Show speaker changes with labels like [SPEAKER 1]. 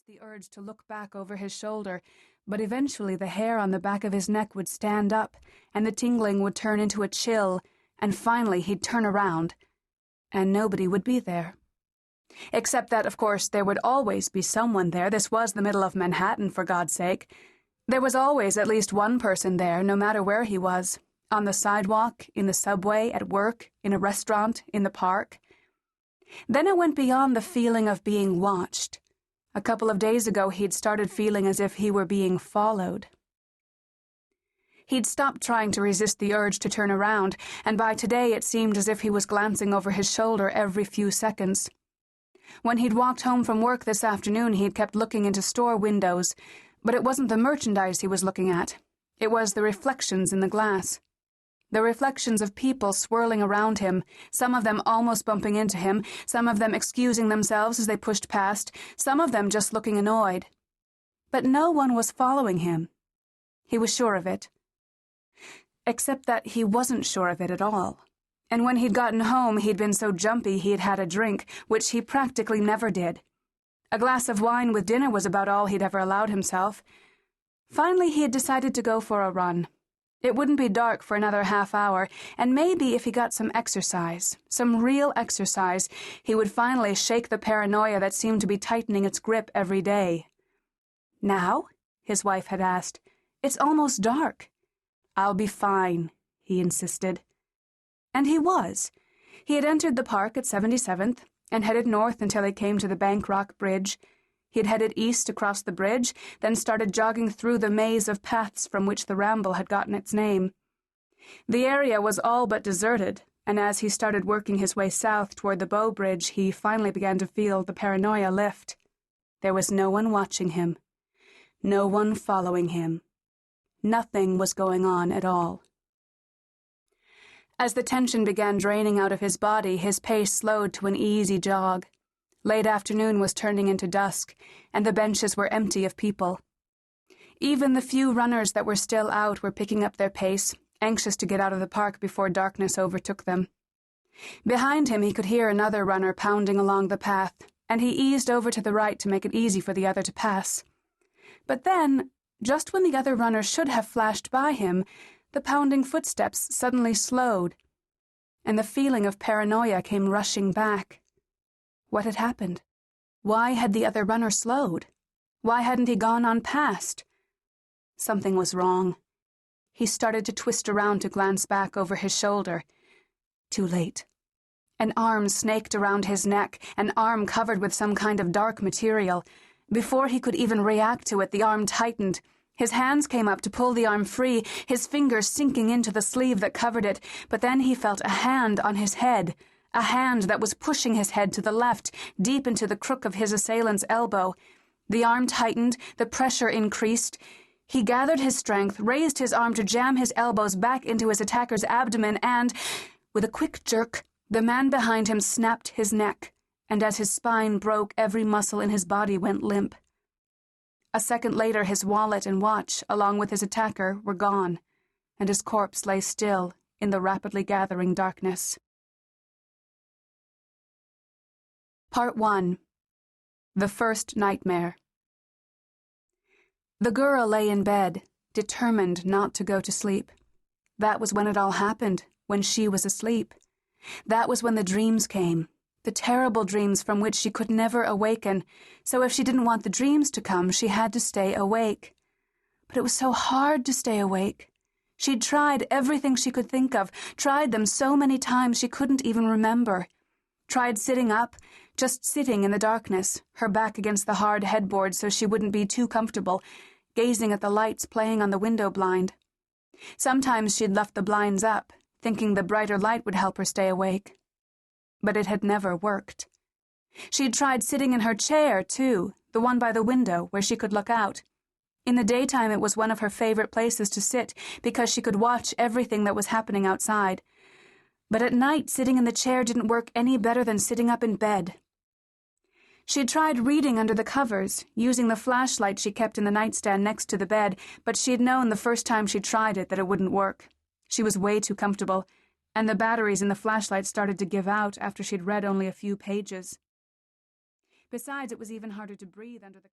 [SPEAKER 1] the urge to look back over his shoulder, but eventually the hair on the back of his neck would stand up, and the tingling would turn into a chill, and finally he'd turn around, and nobody would be there. Except that, of course, there would always be someone there. This was the middle of Manhattan, for God's sake. There was always at least one person there, no matter where he was. On the sidewalk, in the subway, at work, in a restaurant, in the park. Then it went beyond the feeling of being watched. A couple of days ago, he'd started feeling as if he were being followed. He'd stopped trying to resist the urge to turn around, and by today it seemed as if he was glancing over his shoulder every few seconds. When he'd walked home from work this afternoon, he'd kept looking into store windows, but it wasn't the merchandise he was looking at. It was the reflections in the glass. The reflections of people swirling around him, some of them almost bumping into him, some of them excusing themselves as they pushed past, some of them just looking annoyed. But no one was following him. He was sure of it. Except that he wasn't sure of it at all. And when he'd gotten home, he'd been so jumpy he'd had a drink, which he practically never did. A glass of wine with dinner was about all he'd ever allowed himself. Finally, he had decided to go for a run. It wouldn't be dark for another half hour, and maybe if he got some exercise, some real exercise, he would finally shake the paranoia that seemed to be tightening its grip every day. "Now?" his wife had asked. "It's almost dark." "I'll be fine," he insisted. And he was. He had entered the park at 77th and headed north until he came to the Bank Rock Bridge. He had headed east across the bridge, then started jogging through the maze of paths from which the ramble had gotten its name. The area was all but deserted, and as he started working his way south toward the Bow Bridge, he finally began to feel the paranoia lift. There was no one watching him. No one following him. Nothing was going on at all. As the tension began draining out of his body, his pace slowed to an easy jog. Late afternoon was turning into dusk, and the benches were empty of people. Even the few runners that were still out were picking up their pace, anxious to get out of the park before darkness overtook them. Behind him he could hear another runner pounding along the path, and he eased over to the right to make it easy for the other to pass. But then, just when the other runner should have flashed by him, the pounding footsteps suddenly slowed, and the feeling of paranoia came rushing back. What had happened? Why had the other runner slowed? Why hadn't he gone on past? Something was wrong. He started to twist around to glance back over his shoulder. Too late. An arm snaked around his neck, an arm covered with some kind of dark material. Before he could even react to it, the arm tightened. His hands came up to pull the arm free, his fingers sinking into the sleeve that covered it, but then he felt a hand on his head. A hand that was pushing his head to the left, deep into the crook of his assailant's elbow. The arm tightened, the pressure increased. He gathered his strength, raised his arm to jam his elbows back into his attacker's abdomen, and, with a quick jerk, the man behind him snapped his neck, and as his spine broke, every muscle in his body went limp. A second later, his wallet and watch, along with his attacker, were gone, and his corpse lay still in the rapidly gathering darkness. Part 1. The First Nightmare. The girl lay in bed, determined not to go to sleep. That was when it all happened, when she was asleep. That was when the dreams came, the terrible dreams from which she could never awaken, so if she didn't want the dreams to come, she had to stay awake. But it was so hard to stay awake. She'd tried everything she could think of, tried them so many times she couldn't even remember. Tried sitting up, just sitting in the darkness, her back against the hard headboard so she wouldn't be too comfortable, gazing at the lights playing on the window blind. Sometimes she'd left the blinds up, thinking the brighter light would help her stay awake. But it had never worked. She'd tried sitting in her chair, too, the one by the window where she could look out. In the daytime it was one of her favorite places to sit because she could watch everything that was happening outside. But at night, sitting in the chair didn't work any better than sitting up in bed. She'd tried reading under the covers, using the flashlight she kept in the nightstand next to the bed, but she'd known the first time she tried it that it wouldn't work. She was way too comfortable, and the batteries in the flashlight started to give out after she'd read only a few pages. Besides, it was even harder to breathe under the